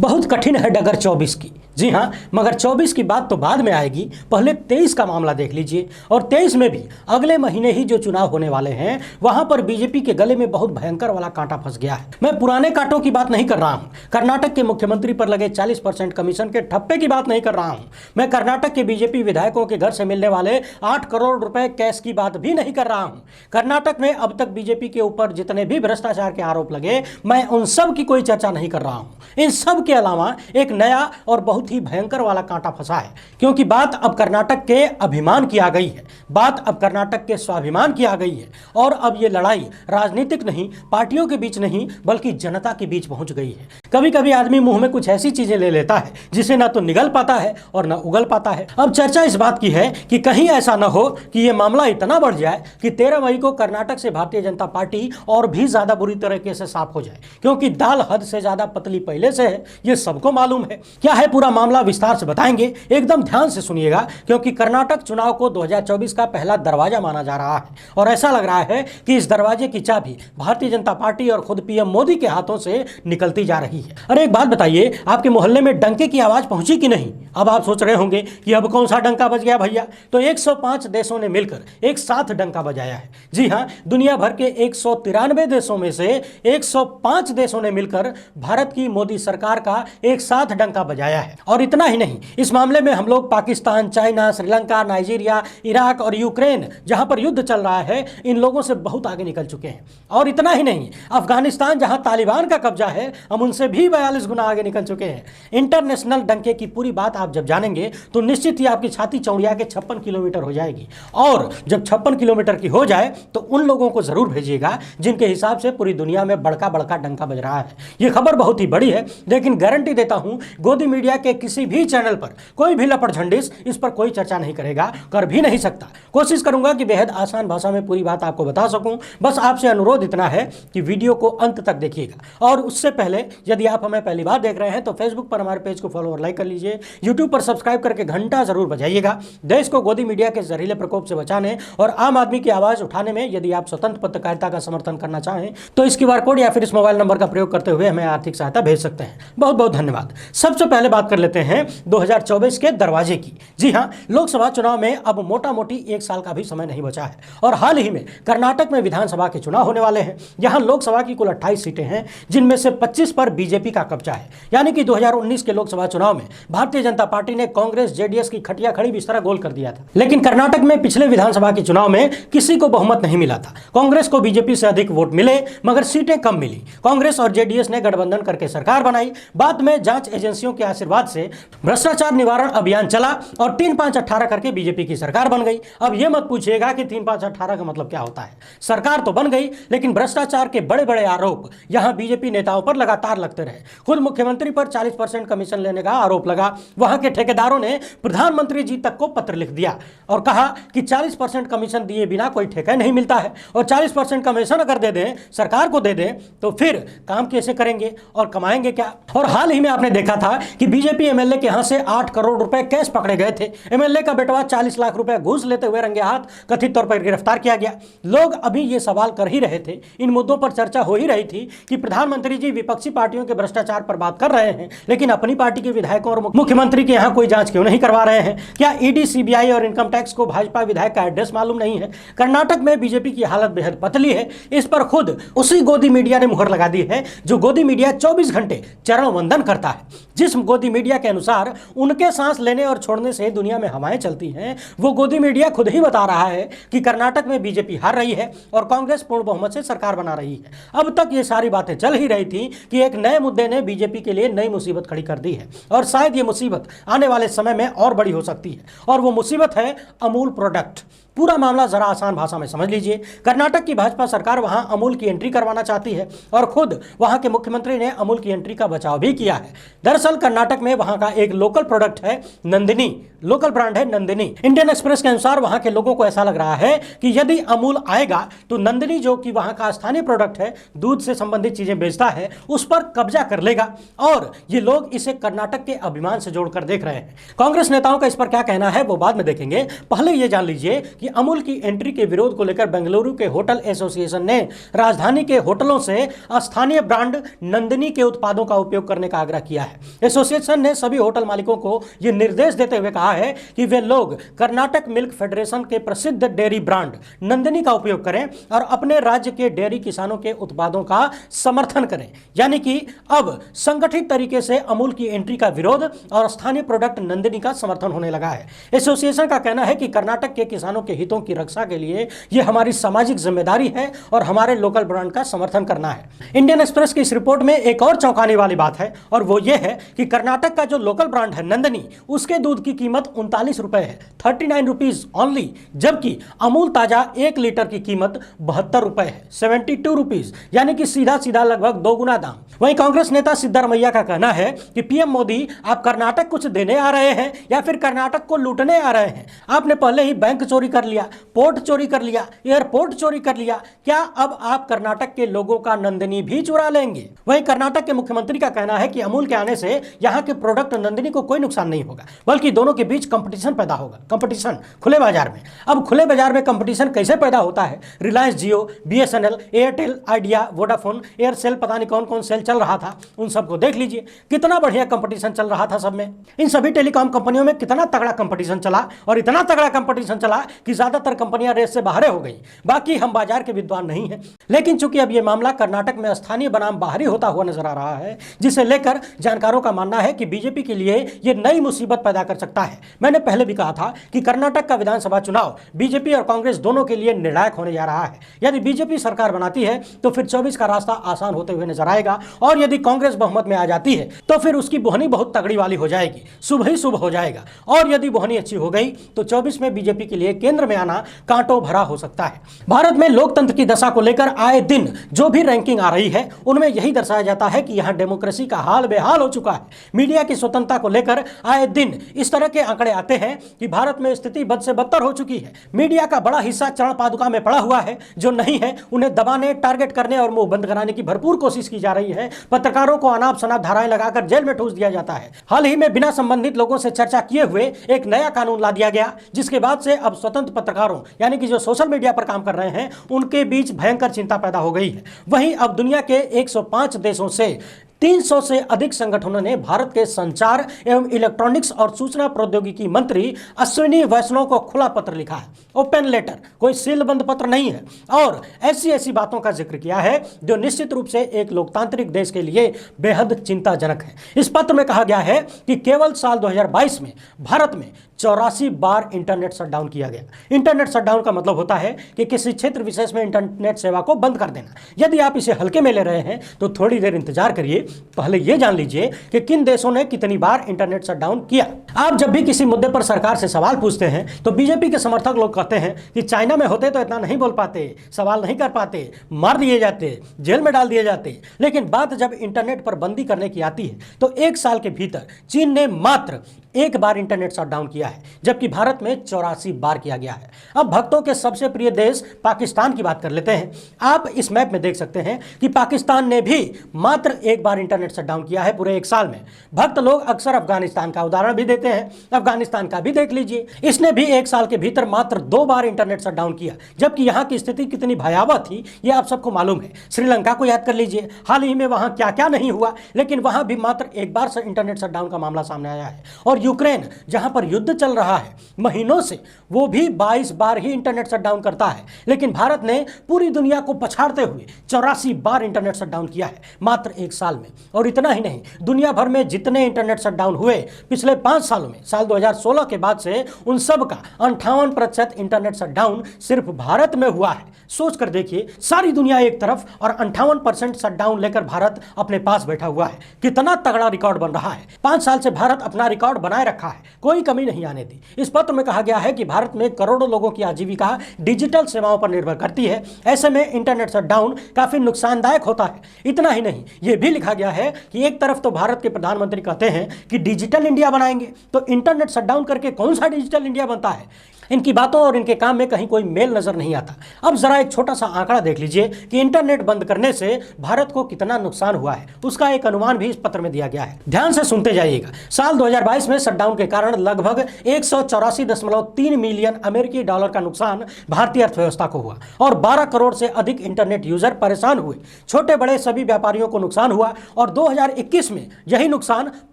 बहुत कठिन है डगर 24 की। जी हाँ, मगर 24 की बात तो बाद में आएगी, पहले 23 का मामला देख लीजिए। और 23 में भी अगले महीने ही जो चुनाव होने वाले हैं, वहां पर बीजेपी के गले में बहुत भयंकर वाला कांटा फंस गया है। मैं पुराने कांटों की बात नहीं कर रहा हूं, कर्नाटक के मुख्यमंत्री पर लगे 40% कमीशन के ठप्पे की बात नहीं कर रहा हूं, मैं कर्नाटक के बीजेपी विधायकों के घर से मिलने वाले 8 करोड़ रुपए कैश की बात भी नहीं कर रहा हूं। कर्नाटक में अब तक बीजेपी के ऊपर जितने भी भ्रष्टाचार के आरोप लगे, मैं उन सब की कोई चर्चा नहीं कर रहा हूं। इन सब के अलावा एक नया और बहुत ही भयंकर वाला कांटा फंसा है, क्योंकि बात अब कर्नाटक के अभिमान की आ गई है, बात अब कर्नाटक के स्वाभिमान की आ गई है। और अब ये लड़ाई राजनीतिक नहीं, पार्टियों के बीच नहीं, बल्कि जनता के बीच पहुंच गई है। कभी कभी आदमी मुंह में कुछ ऐसी चीजें ले लेता है जिसे ना तो निगल पाता है और ना उगल पाता है। अब चर्चा इस बात की है कि कहीं ऐसा ना हो कि यह मामला इतना बढ़ जाए कि 13 मई को कर्नाटक से भारतीय जनता पार्टी और भी ज्यादा बुरी तरीके से साफ हो जाए, क्योंकि दाल हद से ज्यादा पतली पहले से है, यह सबको मालूम है। क्या है पूरा मामला विस्तार से बताएंगे, एकदम ध्यान से सुनिएगा, क्योंकि कर्नाटक चुनाव को 2024 का पहला दरवाजा माना जा रहा है और ऐसा लग रहा है कि इस दरवाजे की चाबी भारतीय जनता पार्टी और खुद पीएम मोदी के हाथों से निकलती जा रही है। अरे एक बात बताइए, आपके मोहल्ले में डंके की आवाज पहुंची कि नहीं? अब आप सोच रहे होंगे कि अब कौन सा डंका बज गया भैया, तो 105 देशों ने मिलकर एक साथ डंका बजाया है। जी हां, दुनिया भर के 193 देशों में से 105 देशों ने मिलकर भारत की मोदी सरकार का एक साथ डंका बजाया है। और इतना ही नहीं, इस मामले में हम लोग Pakistan, China, Sri Lanka, Nigeria, Iraq और यूक्रेन, जहां पर युद्ध चल रहा है, इन लोगों से बहुत आगे निकल चुके हैं। और इतना ही नहीं, अफगानिस्तान जहां तालिबान का कब्जा है, हम उनसे भी 42 गुना आगे निकल चुके हैं। इंटरनेशनल डंके की पूरी बात आप जब जानेंगे तो निश्चित ही आपकी छाती चौड़िया के 56 किलोमीटर हो जाएगी। और जब 56 किलोमीटर की हो जाए तो उन लोगों को जरूर भेजिएगा जिनके हिसाब से पूरी दुनिया में बड़का बड़का डंका बज रहा है। यह खबर बहुत ही बड़ी है, लेकिन गारंटी देता हूं गोदी मीडिया के किसी भी चैनल पर कोई भी लपड़झंडिस इस पर कोई चर्चा नहीं करेगा, कर भी नहीं सकता। कोशिश करूंगा कि बेहद आसान भाषा में पूरी बात आपको बता सकूं। बस आपसे अनुरोध इतना है कि वीडियो को अंत तक देखिएगा। और उससे पहले यदि आप हमें पहली बार देख रहे हैं तो फेसबुक पर हमारे पेज को फॉलो और लाइक कर लीजिए, यूट्यूब पर सब्सक्राइब करके घंटा जरूर बजाइएगा। देश को गोदी मीडिया के जहरीले प्रकोप से बचाने और आम आदमी की आवाज उठाने में यदि आप स्वतंत्र पत्रकारिता का समर्थन करना चाहें तो इस QR कोड या फिर इस मोबाइल नंबर का प्रयोग करते हुए हमें आर्थिक सहायता भेज सकते हैं। बहुत बहुत धन्यवाद। सबसे पहले बात कर लेते हैं 2024 के दरवाजे की। जी हां, लोकसभा चुनाव में अब मोटा मोटी 1 साल का भी समय नहीं बचा है और हाल ही में कर्नाटक में विधानसभा के चुनाव होने वाले हैं। यहां लोकसभा की कुल 28 सीटें हैं, जिनमें से 25 पर बीजेपी का कब्जा है। यानी कि 2019 के लोकसभा चुनाव में भारतीय जनता पार्टी ने कांग्रेस जेडीएस की खटिया खड़ी बिस्तरा गोल कर दिया था। लेकिन कर्नाटक में पिछले विधानसभा के चुनाव में किसी को बहुमत नहीं मिला था। कांग्रेस को बीजेपी से अधिक वोट मिले, मगर सीटें कम मिली। कांग्रेस और जेडीएस ने गठबंधन करके सरकार बनाई। बाद में जांच एजेंसियों के आशीर्वाद से भ्रष्टाचार निवारण अभियान चला और 3-5-18 करके बीजेपी की सरकार बन गई। अब यह मत पूछिएगा कि 3-5-18 का मतलब क्या होता है। सरकार तो बन गई, लेकिन भ्रष्टाचार के बड़े बड़े आरोप यहां बीजेपी नेताओं पर लगातार लगते रहे। खुद मुख्यमंत्री पर 40% कमीशन लेने का आरोप लगा। वहां के ठेकेदारों ने प्रधानमंत्री जी तक को पत्र लिख दिया और कहा कि 40% कमीशन दिए बिना कोई ठेका नहीं मिलता है, और 40% कमीशन अगर दे दें, सरकार को दे दें, तो फिर काम कैसे करेंगे और कमाएंगे क्या। और हाल ही में आपने देखा था कि बीजेपी एमएलए के यहां से 8 करोड़ रुपए कैश पकड़े गए थे। एमएलए का बेटवा 40 लाख रुपए घूस लेते हुए रंगे हाथ कथित तौर पर गिरफ्तार किया गया। लोग अभी ये सवाल कर ही रहे थे, इन मुद्दों पर चर्चा हो ही रही थी कि प्रधानमंत्री जी विपक्षी पार्टियों के भ्रष्टाचार पर बात कर रहे हैं, लेकिन अपनी पार्टी के विधायकों और मुख्यमंत्री के यहां कोई जांच क्यों नहीं करवा रहे हैं। क्या ईडी, सीबीआई और इनकम टैक्स को भाजपा विधायक का एड्रेस मालूम नहीं है? कर्नाटक में बीजेपी की हालत बेहद पतली है। इस पर खुद उसी गोदी मीडिया ने मुहर लगा दी है जो गोदी मीडिया 24 घंटे चरण वंदन करता है। जिस गोदी मीडिया के अनुसार उनके सांस लेने और छोड़ने से दुनिया में हवाएं चलती हैं, वो गोदी मीडिया खुद ही बता रहा है कि कर्नाटक में बीजेपी हार रही है और कांग्रेस पूर्ण बहुमत से सरकार बना रही है। अब तक ये सारी बातें चल ही रही थी कि एक नए मुद्दे ने बीजेपी के लिए नई मुसीबत खड़ी कर दी है, और शायद ये मुसीबत आने वाले समय में और बड़ी हो सकती है। और वो मुसीबत है अमूल प्रोडक्ट। पूरा मामला जरा आसान भाषा में समझ लीजिए। कर्नाटक की भाजपा सरकार वहां अमूल की एंट्री करवाना चाहती है और खुद वहां के मुख्यमंत्री ने अमूल की एंट्री का बचाव भी किया है। दरअसल कर्नाटक में वहां का एक लोकल प्रोडक्ट है नंदिनी, लोकल ब्रांड है नंदिनी। इंडियन एक्सप्रेस के अनुसार वहां के लोगों को ऐसा लग रहा है कि यदि अमूल आएगा तो नंदिनी, जो कि वहां का स्थानीय प्रोडक्ट है, दूध से संबंधित चीजें बेचता है, उस पर कब्जा कर लेगा। और ये लोग इसे कर्नाटक के अभिमान से जोड़कर देख रहे हैं। कांग्रेस नेताओं का इस पर क्या कहना है वो बाद में देखेंगे। पहले ये जान लीजिए कि अमूल की एंट्री के विरोध को लेकर बेंगलुरु के होटल एसोसिएशन ने राजधानी के होटलों से स्थानीय ब्रांड नंदिनी के उत्पादों का उपयोग करने का आग्रह किया है। एसोसिएशन ने सभी होटल मालिकों को यह निर्देश देते हुए कहा है कि वे लोग कर्नाटक मिल्क फेडरेशन के प्रसिद्ध डेयरी ब्रांड नंदिनी का उपयोग करें और अपने राज्य के डेयरी किसानों के उत्पादों का समर्थन करें। यानी कि अब संगठित तरीके से अमूल की एंट्री का विरोध और स्थानीय प्रोडक्ट नंदिनी का समर्थन होने लगा है। एसोसिएशन का कहना है कि कर्नाटक के किसानों के हितों की रक्षा के लिए यह हमारी सामाजिक जिम्मेदारी है और हमारे लोकल ब्रांड का समर्थन करना है। इंडियन एक्सप्रेस की इस रिपोर्ट में एक और चौंकाने वाली बात है और वो ये है कि कर्नाटक का जो लोकल ब्रांड है नंदिनी, उसके दूध की कीमत 39 रुपए है, 39 रुपीज ओनली, जबकि अमूल ताजा 1 लीटर की कीमत 72 रुपए है, 72 रुपीज, यानी कि सीधा सीधा लगभग 2 गुना दाम। वहीं कांग्रेस नेता सिद्धारमैया का कहना है कि पीएम मोदी, आप कर्नाटक कुछ देने आ रहे हैं या फिर कर्नाटक को लूटने आ रहे हैं? आपने पहले ही बैंक चोरी कर लिया, पोर्ट चोरी कर लिया, एयरपोर्ट चोरी कर लिया, क्या अब आप कर्नाटक के लोगों का नंदिनी भी चुरा लेंगे? वहीं कर्नाटक के मुख्यमंत्री का कहना है कि अमूल के आने से यहां के प्रोडक्ट नंदिनी को कोई नुकसान नहीं होगा, बल्कि दोनों के बीच कंपटीशन पैदा होगा। कंपटीशन खुले बाजार में। अब खुले बाजार में कंपटीशन कैसे पैदा होता है? रिलायंस जियो, बीएसएनएल, एयरटेल, आइडिया, वोडाफोन, एयरसेल, पता नहीं कौन कौन सेल चल रहा था, उन सबको देख लीजिए कितना बढ़िया कंपटीशन चल रहा था सब में। इन सभी टेलीकॉम कंपनियों में कितना तगड़ा कंपटीशन चला और इतना तगड़ा कंपटीशन चला कि ज्यादातर कंपनियां रेस से बाहर हो गई। बाकी हम बाजार के विद्वान नहीं हैं, लेकिन चूंकि अब यह मामला कर्नाटक में स्थानीय बनाम बाहरी होता हुआ नजर आ रहा है, जिसे लेकर जानकारों का मानना है कि बीजेपी के लिए यह नई मुसीबत पैदा कर सकता है। मैंने पहले भी कहा था कि कर्नाटक का विधानसभा चुनाव बीजेपी और कांग्रेस दोनों के लिए निर्णायक होने जा रहा है। यदि बीजेपी सरकार बनाती है तो फिर 24 का रास्ता आसान होते हुए नजर आएगा, और यदि कांग्रेस बहुमत में आ जाती है तो फिर उसकी बोहनी बहुत तगड़ी वाली हो जाएगी, शुभ ही शुभ हो जाएगा। और यदि बोहनी अच्छी हो गई तो 24 में बीजेपी के लिए केंद्र में आना कांटों भरा हो सकता है। भारत में लोकतंत्र की दशा को लेकर आए दिन जो भी रैंकिंग आ रही है उनमें यही दर्शाया जाता है कि यहां डेमोक्रेसी का हाल बेहाल हो चुका है। मीडिया की स्वतंत्रता को लेकर आए दिन इस तरह के आंकड़े आते हैं कि भारत में स्थिति बद से बदतर हो चुकी है। मीडिया का बड़ा हिस्सा चरण पादुका में पड़ा हुआ है, जो नहीं है उन्हें दबाने, टारगेट करने और मुंह बंद कराने की भरपूर कोशिश की जा रही है। पत्रकारों को अनाप शनाप धाराएं लगाकर जेल में ठूस दिया जाता है। हाल ही में बिना संबंधित लोगों से चर्चा किए हुए एक नया कानून ला दिया गया, जिसके बाद से अब स्वतंत्र पत्रकारों यानी कि जो सोशल मीडिया पर काम कर रहे हैं उनके बीच भयंकर चिंता पैदा हो गई है। वहीं अब दुनिया के 105 देशों से 300 से अधिक संगठनों ने भारत के संचार एवं इलेक्ट्रॉनिक्स और सूचना प्रौद्योगिकी मंत्री अश्विनी वैष्णव को खुला पत्र लिखा है, ओपन लेटर, कोई सीलबंद पत्र नहीं है, और ऐसी बातों का जिक्र किया है जो निश्चित रूप से एक लोकतांत्रिक देश के लिए बेहद चिंताजनक है। इस पत्र में कहा गया है कि केवल साल 2022 में भारत में 84 बार इंटरनेट शटडाउन किया गया। इंटरनेट शटडाउन का मतलब होता है कि किसी क्षेत्र विशेष में इंटरनेट सेवा को बंद कर देना। यदि आप इसे हल्के में ले रहे हैं तो थोड़ी देर इंतजार करिए, पहले यह जान लीजिए कि किन देशों ने कितनी बार इंटरनेट शटडाउन किया। आप जब भी किसी मुद्दे पर सरकार से सवाल पूछते हैं तो बीजेपी के समर्थक लोग कहते हैं कि चाइना में होते तो इतना नहीं बोल पाते, सवाल नहीं कर पाते, मार दिए जाते, जेल में डाल दिए जाते। लेकिन बात जब इंटरनेट पर बंदी करने की आती है तो 1 साल के भीतर चीन ने मात्र 1 बार इंटरनेट शटडाउन किया है, जबकि भारत में 84 बार किया गया है। अब भक्तों के सबसे प्रिय देश पाकिस्तान की बात कर लेते हैं। आप इस मैप में देख सकते हैं कि पाकिस्तान ने भी मात्र 1 बार इंटरनेट शटडाउन किया है पूरे 1 साल में। भक्त लोग अक्सर अफगानिस्तान का उदाहरण भी देते हैं, अफगानिस्तान का भी देख लीजिए, इसने भी 1 साल के भीतर मात्र 2 बार इंटरनेट शटडाउन किया, जबकि यहां की स्थिति कितनी भयावह थी यह आप सबको मालूम है। श्रीलंका को याद कर लीजिए, हाल ही में वहां क्या क्या नहीं हुआ, लेकिन वहां भी मात्र 1 बार से इंटरनेट शटडाउन का मामला सामने आया है। और यूक्रेन जहां पर युद्ध चल रहा है महीनों से, वो भी 22 बार ही इंटरनेट शटडाउन करता है, लेकिन भारत ने पूरी दुनिया को पछाड़ते हुए 84 बार इंटरनेट शटडाउन किया है मात्र 1 साल में। और इतना ही नहीं, दुनिया भर में जितने इंटरनेट शटडाउन हुए पिछले 5 सालों में, साल 2016 के बाद से, उन सब का 58% इंटरनेट शटडाउन सिर्फ भारत में हुआ है। सोच कर देखिए, सारी दुनिया एक तरफ और 58% शटडाउन लेकर भारत अपने पास बैठा हुआ है। कितना तगड़ा रिकॉर्ड बन रहा है। 5 साल से भारत अपना रिकॉर्ड बनाए रखा है, कोई कमी नहीं आने दी। इस पत्र में कहा गया है कि भारत में करोड़ों लोगों की आजीविका डिजिटल सेवाओं पर निर्भर करती है, ऐसे में इंटरनेट शटडाउन काफी नुकसानदायक होता है। इतना ही नहीं, यह भी लिखा गया है कि एक तरफ तो भारत के प्रधानमंत्री कहते हैं कि डिजिटल इंडिया बनाएंगे, तो इंटरनेट शटडाउन करके कौन सा डिजिटल इंडिया बनता है। इनकी बातों और इनके काम में कहीं कोई मेल नजर नहीं आता। अब जरा एक छोटा सा आंकड़ा देख लीजिए कि इंटरनेट बंद करने से भारत को कितना नुकसान हुआ है, उसका एक अनुमान भी इस पत्र में दिया गया है। ध्यान से सुनते जाइएगा। साल 2022 में शटडाउन के कारण लगभग 184.3 मिलियन अमेरिकी डॉलर का नुकसान भारतीय अर्थव्यवस्था को हुआ और 12 करोड़ से अधिक इंटरनेट यूजर परेशान हुए। छोटे बड़े सभी व्यापारियों को नुकसान हुआ और 2021 में यही नुकसान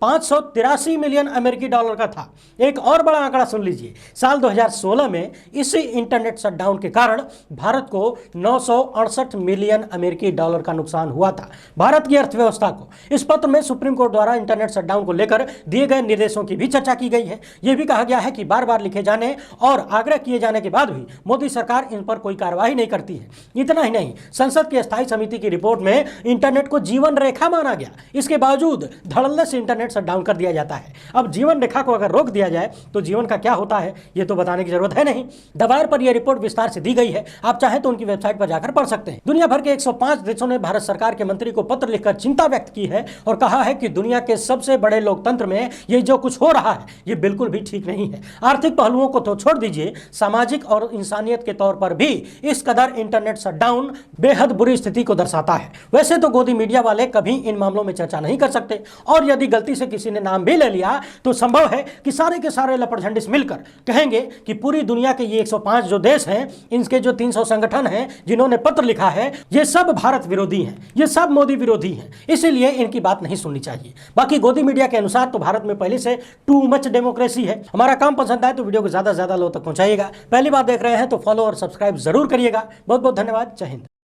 583 मिलियन अमेरिकी डॉलर का था। एक और बड़ा आंकड़ा सुन लीजिए, साल 2016 में इसी इंटरनेट शटडाउन के कारण भारत को 968 मिलियन अमेरिकी डॉलर का नुकसान हुआ था, भारत की अर्थव्यवस्था को। इस पत्र में सुप्रीम कोर्ट द्वारा इंटरनेट शटडाउन को लेकर दिए गए निर्देशों की भी चर्चा की गई है। यह भी कहा गया है कि बार बार लिखे जाने और आग्रह किए जाने के बाद भी मोदी सरकार इन पर कोई कार्रवाई नहीं करती है। इतना ही नहीं, संसद की स्थायी समिति की रिपोर्ट में इंटरनेट को जीवन रेखा माना गया, इसके बावजूद धड़ल्ले से इंटरनेट शटडाउन कर दिया जाता है। अब जीवन रेखा को अगर रोक दिया जाए तो जीवन का क्या होता है ये तो बताने की जरूरत है नहीं। दवार पर यह रिपोर्ट विस्तार से दी गई है, आप चाहें तो उनकी वेबसाइट पर जाकर पढ़ सकते हैं। दुनिया भर के 105 देशों ने भारत सरकार के मंत्री को पत्र लिखकर चिंता व्यक्त की है और कहा है कि दुनिया के सबसे बड़े लोकतंत्र में ये जो कुछ हो रहा है ये बिल्कुल भी ठीक नहीं है। आर्थिक पहलुओं को तो छोड़ दीजिए, सामाजिक और इंसानियत के तौर पर भी इस कदर इंटरनेट शटडाउन बेहद बुरी स्थिति को दर्शाता है। वैसे तो गोदी मीडिया वाले कभी इन मामलों में चर्चा नहीं कर सकते और यदि गलती से किसी ने नाम भी ले लिया तो संभव है कि सारे के सारे लपड़झंडिस मिलकर कहेंगे कि पूरी दुनिया के ये 105 जो देश हैं, इनके जो 300 संगठन हैं जिन्होंने पत्र लिखा है, ये सब भारत विरोधी हैं, ये सब मोदी विरोधी हैं, इसीलिए इनकी बात नहीं सुननी चाहिए। बाकी गोदी मीडिया के अनुसार तो भारत में पहले से टू मच डेमोक्रेसी है। हमारा काम पसंद आए तो वीडियो को ज्यादा से ज्यादा लोगों तक पहुंचाइएगा। पहली बार देख रहे हैं तो फॉलो और सब्सक्राइब जरूर करिएगा। बहुत बहुत धन्यवाद। जय हिंद।